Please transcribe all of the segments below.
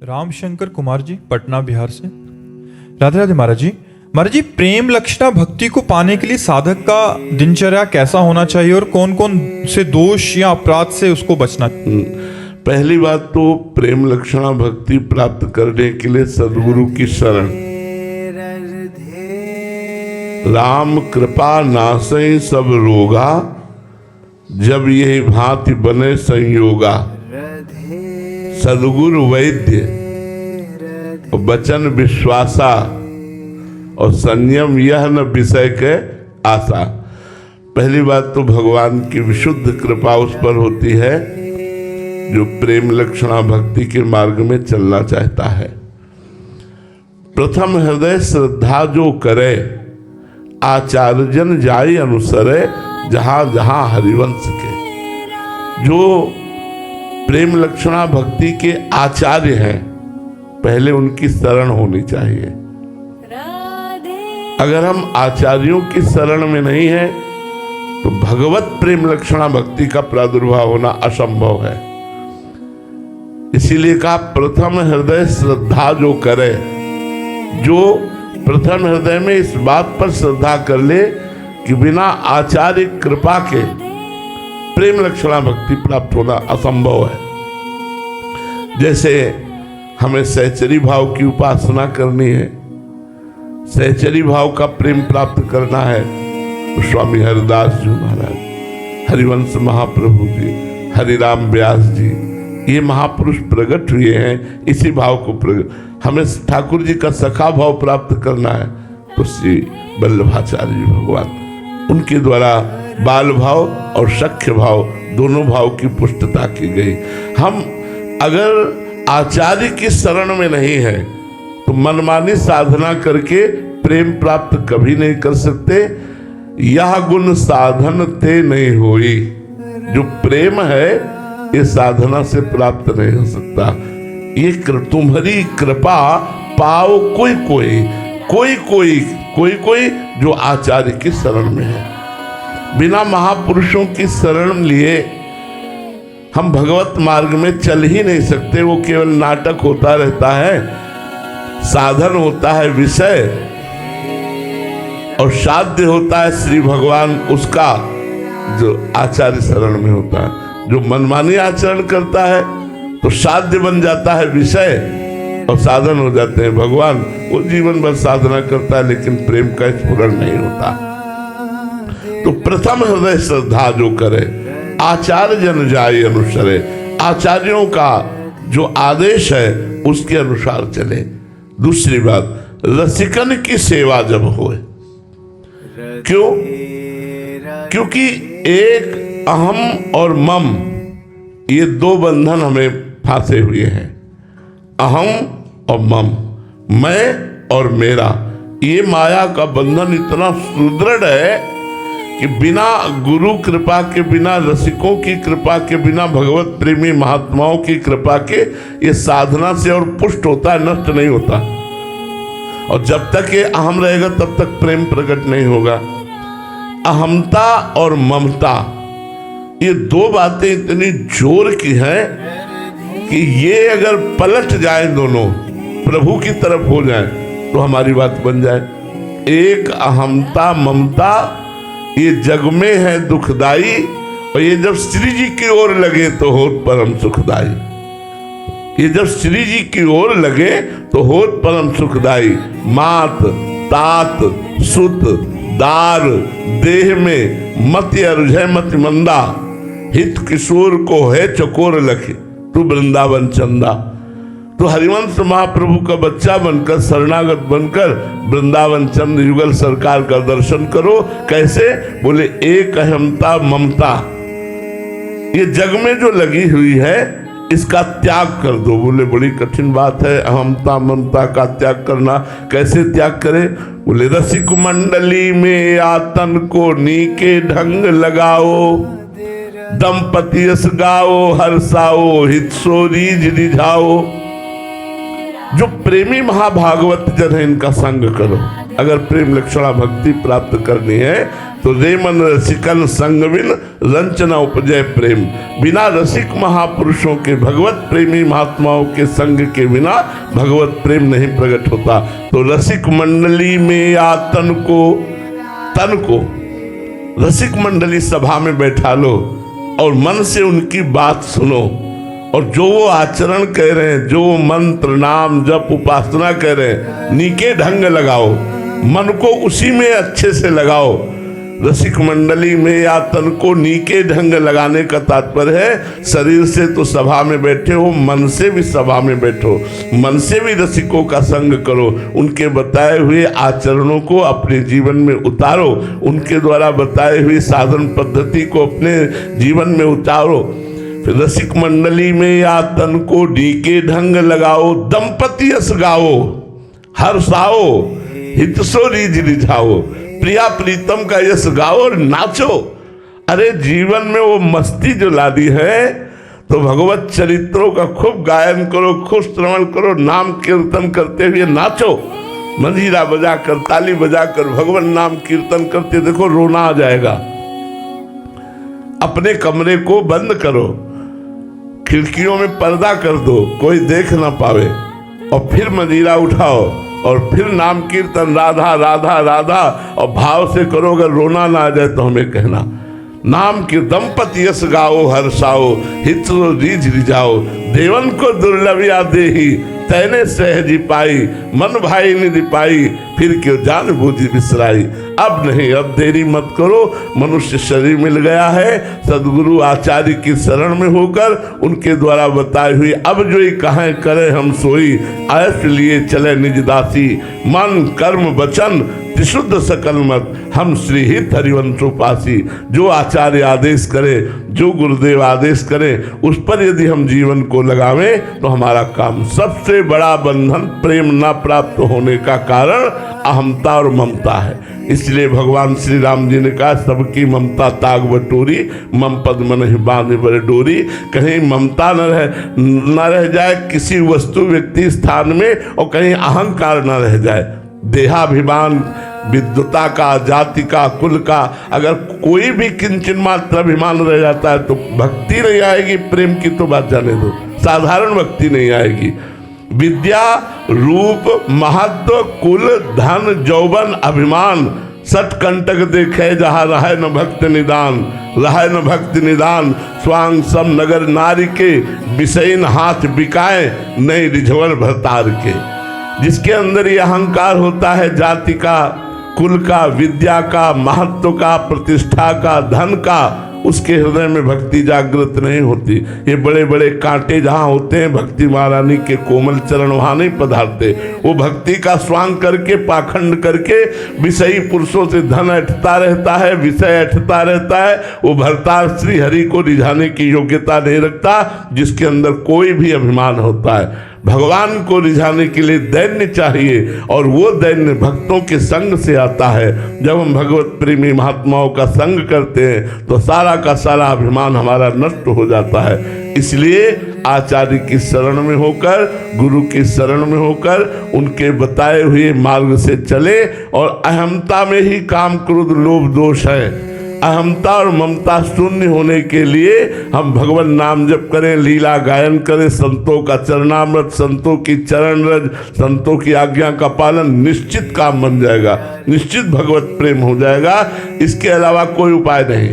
रामशंकर कुमार जी, पटना बिहार से। राधे राधे महाराज जी। महाराज जी, प्रेम लक्षणा भक्ति को पाने के लिए साधक का दिनचर्या कैसा होना चाहिए और कौन कौन से दोष या अपराध से उसको बचना चाहिए? पहली बात तो प्रेम लक्षणा भक्ति प्राप्त करने के लिए सद्गुरु की शरण। राम कृपा नासै सब रोगा, जब ये भांति बने संयोगा। सद्गुरु वैद्य और वचन विश्वासा और संयम यह न विषय के आशा। पहली बात तो भगवान की विशुद्ध कृपा उस पर होती है जो प्रेम लक्षणा भक्ति के मार्ग में चलना चाहता है। प्रथम हृदय श्रद्धा जो करे, आचार्य जन जाय अनुसरे, जहां जहां हरिवंश के। जो प्रेम लक्षणा भक्ति के आचार्य हैं, पहले उनकी शरण होनी चाहिए। अगर हम आचार्यों की शरण में नहीं हैं तो भगवत प्रेम लक्षणा भक्ति का प्रादुर्भाव होना असंभव है। इसीलिए कहा प्रथम हृदय श्रद्धा जो करे। जो प्रथम हृदय में इस बात पर श्रद्धा कर ले कि बिना आचार्य कृपा के प्रेम लक्षणा भक्ति प्राप्त होना असंभव है। जैसे हमें सहचरी भाव की उपासना करनी है, सहचरी भाव का प्रेम प्राप्त करना है, तो स्वामी हरिदास जी महाराज, हरिवंश महाप्रभु जी, हरिराम व्यास जी, ये महापुरुष प्रकट हुए हैं इसी भाव को प्रकट। हमें ठाकुर जी का सखा भाव प्राप्त करना है तो श्री वल्लभाचार्य जी भगवान, उनके द्वारा बाल भाव और सख्य भाव दोनों भाव की पुष्टता की गई। हम अगर आचार्य की शरण में नहीं है तो मनमानी साधना करके प्रेम प्राप्त कभी नहीं कर सकते। यह गुण साधन ते नहीं होई। जो प्रेम है ये साधना से प्राप्त नहीं हो सकता। ये तुम्हारी कृपा पाओ कोई कोई कोई कोई कोई कोई जो आचार्य की शरण में है। बिना महापुरुषों की शरण लिए हम भगवत मार्ग में चल ही नहीं सकते। वो केवल नाटक होता रहता है, साधन होता है विषय, और साध्य होता है श्री भगवान उसका जो आचार्य शरण में होता है। जो मनमानी आचरण करता है तो साध्य बन जाता है विषय और साधन हो जाते हैं भगवान। वो जीवन भर साधना करता है लेकिन प्रेम का स्फुरण नहीं होता। तो प्रथम हृदय श्रद्धा जो करे, आचार्य जन जाय अनुसरे, आचार्यों का जो आदेश है उसके अनुसार चले। दूसरी बात, रसिकन की सेवा जब होए। क्यों? क्योंकि एक अहम और मम, ये दो बंधन हमें फांसे हुए हैं। अहम और मम, मैं और मेरा, ये माया का बंधन इतना सुदृढ़ है कि बिना गुरु कृपा के, बिना रसिकों की कृपा के, बिना भगवत प्रेमी महात्माओं की कृपा के ये साधना से और पुष्ट होता है, नष्ट नहीं होता। और जब तक ये अहम रहेगा तब तक प्रेम प्रकट नहीं होगा। अहमता और ममता, ये दो बातें इतनी जोर की हैं कि ये अगर पलट जाए दोनों, प्रभु की तरफ हो जाए तो हमारी बात बन जाए। एक अहमता ममता ये जग में है दुखदाई, और ये जब श्री जी की ओर लगे तो होत परम सुखदाई। ये जब श्री जी की ओर लगे तो होत परम सुखदाई। मात तात सुत दार देह में मति अरुझय मति मंदा, हित किशोर को है चकोर लखे, तू वृंदावन चंदा। तो हरिवंश महाप्रभु का बच्चा बनकर, शरणागत बनकर वृंदावन चंद्र युगल सरकार का दर्शन करो। कैसे? बोले एक अहमता ममता, ये जग में जो लगी हुई है इसका त्याग कर दो। बोले बड़ी कठिन बात है अहमता ममता का त्याग करना, कैसे त्याग करे? बोले रसिक मंडली में आतन को नीके ढंग लगाओ, दंपति यस गाओ हर्षाओ, हित सो रीझ रिझाओ। जो प्रेमी महाभागवत जन है इनका संग करो। अगर प्रेम लक्षणा भक्ति प्राप्त करनी है तो रे मन रसिकन संग बिन रंचना उपजय प्रेम। बिना रसिक महापुरुषों के, भगवत प्रेमी महात्माओं के संग के बिना भगवत प्रेम नहीं प्रकट होता। तो रसिक मंडली में या तन को रसिक मंडली सभा में बैठा लो और मन से उनकी बात सुनो, और जो वो आचरण कह रहे हैं, जो वो मंत्र नाम जप उपासना कह रहे हैं, नीके ढंग लगाओ, मन को उसी में अच्छे से लगाओ। रसिक मंडली में या तन को नीके ढंग लगाने का तात्पर्य है शरीर से तो सभा में बैठे हो, मन से भी सभा में बैठो, मन से भी रसिकों का संग करो, उनके बताए हुए आचरणों को अपने जीवन में उतारो, उनके द्वारा बताए हुए साधन पद्धति को अपने जीवन में उतारो। फिर रसिक मंडली में या तन को नीके ढंग लगाओ, दंपति यस गाओ, हर्षाओ, हितसो रीझ रिझाओ, प्रिया प्रीतम का यश गाओ और नाचो। अरे जीवन में वो मस्ती जो लादी है, तो भगवत चरित्रों का खूब गायन करो, खूब श्रवण करो, नाम कीर्तन करते हुए नाचो, मंजीरा बजाकर, ताली बजाकर भगवान नाम कीर्तन करते देखो रोना आ जाएगा। अपने कमरे को बंद करो, खिड़कियों में पर्दा कर दो, कोई देख ना पावे, और फिर मंजीरा उठाओ और फिर नाम कीर्तन राधा राधा राधा, और भाव से करो। अगर रोना ना आ जाए तो हमें कहना। नाम की दंपति यस गाओ, हर्षाओ, हित रीझ रिझाओ, देवन को दुर्लभ या देही, तैने सहजी पाई, मन भाई निधि पाई, फिर क्यों जान बूझी बिसराई। अब नहीं, अब देरी मत करो, मनुष्य शरीर मिल गया है, सदगुरु आचार्य की शरण में होकर उनके द्वारा बताई हुई अब जो ही कहें करे हम सोई, आयस लिए चले निज दासी, मन कर्म वचन त्रिशुद्ध सकल मत, हम श्री हित हरिवंशोपासी। जो आचार्य आदेश करे, जो गुरुदेव आदेश करे, उस पर यदि हम जीवन को लगावें तो हमारा काम। सबसे बड़ा बंधन प्रेम न प्राप्त होने का कारण अहमता और ममता है। इसलिए भगवान श्री राम जी ने कहा, सबकी ममता ताग बटोरी, मम पद मन ही बांधे बर डोरी। कहीं ममता न रह जाए किसी वस्तु व्यक्ति स्थान में, और कहीं अहंकार न रह जाए। देहाभिमान, विद्वता का, जाति का, कुल का, अगर कोई भी किंचन मात्र अभिमान रह जाता है तो भक्ति नहीं आएगी। प्रेम की तो बात जाने दो, साधारण भक्ति नहीं आएगी। विद्या, रूप, महत्व, कुल, धन, यौवन, अभिमान, सट कंटक देखे जहाँ रहे न भक्त निदान, रहे न भक्त निदान। स्वांग सम नगर नारी के, विषयन हाथ बिकाए, नहीं रिझवर भरतार के। जिसके अंदर ये अहंकार होता है, जाति का, कुल का, विद्या का, महत्व का, प्रतिष्ठा का, धन का, उसके हृदय में भक्ति जागृत नहीं होती। ये बड़े बड़े कांटे जहाँ होते हैं, भक्ति महारानी के कोमल चरण वहाँ नहीं पधारते। वो भक्ति का स्वांग करके, पाखंड करके विषयी पुरुषों से धन ऐठता रहता है, विषय ऐठता रहता है। वो भरतार श्री हरि को रिझाने की योग्यता नहीं रखता, जिसके अंदर कोई भी अभिमान होता है। भगवान को रिझाने के लिए दैन्य चाहिए, और वो दैन्य भक्तों के संग से आता है। जब हम भगवत प्रेमी महात्माओं का संग करते हैं तो सारा का सारा अभिमान हमारा नष्ट हो जाता है। इसलिए आचार्य की शरण में होकर, गुरु की शरण में होकर, उनके बताए हुए मार्ग से चले। और अहमता में ही काम, क्रोध, लोभ दोष है। अहमता और ममता शून्य होने के लिए हम भगवान नाम जप करें, लीला गायन करें, संतों का चरणामृत, संतों की चरण रज, संतों की आज्ञा का पालन, निश्चित काम बन जाएगा, निश्चित भगवत प्रेम हो जाएगा। इसके अलावा कोई उपाय नहीं।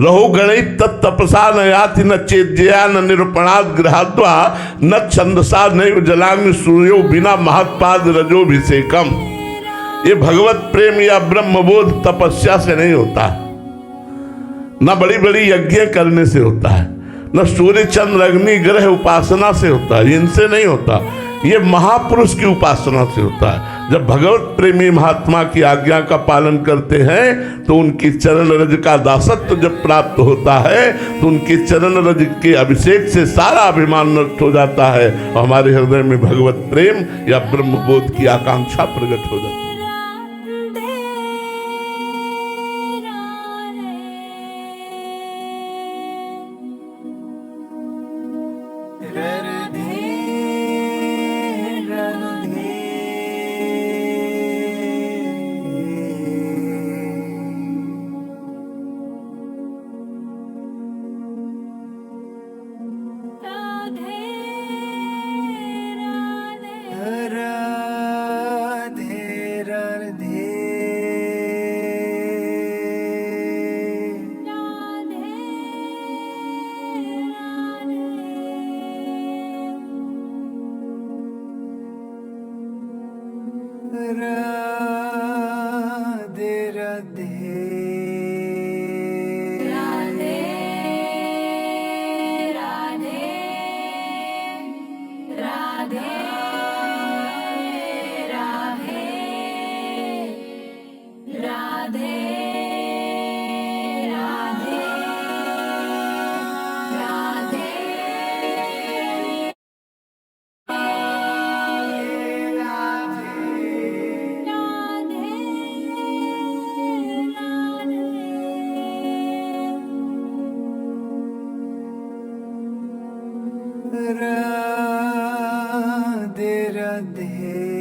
रहो गणित तत्तपसा न याति न चेद्या न निरूपणाद गृहाद्वा न छंदसा नैव जलाग्नि सूर्यो बिना महत्पाद रजोभिषेकम। ये भगवत प्रेम या ब्रह्मबोध तपस्या से नहीं होता, न बड़ी बड़ी यज्ञ करने से होता है, न सूर्य चंद्र अग्नि ग्रह उपासना से होता है, इनसे नहीं होता। ये महापुरुष की उपासना से होता है। जब भगवत प्रेमी महात्मा की आज्ञा का पालन करते हैं तो उनकी चरण रज का दासत्व जब प्राप्त होता है तो उनकी चरण रज के अभिषेक से सारा अभिमान नष्ट हो जाता है, और हमारे हृदय में भगवत प्रेम या ब्रह्मबोध की आकांक्षा प्रकट हो जाती है। राधे राधे राधे राधे राधे राधे राधे राधे राधे राधे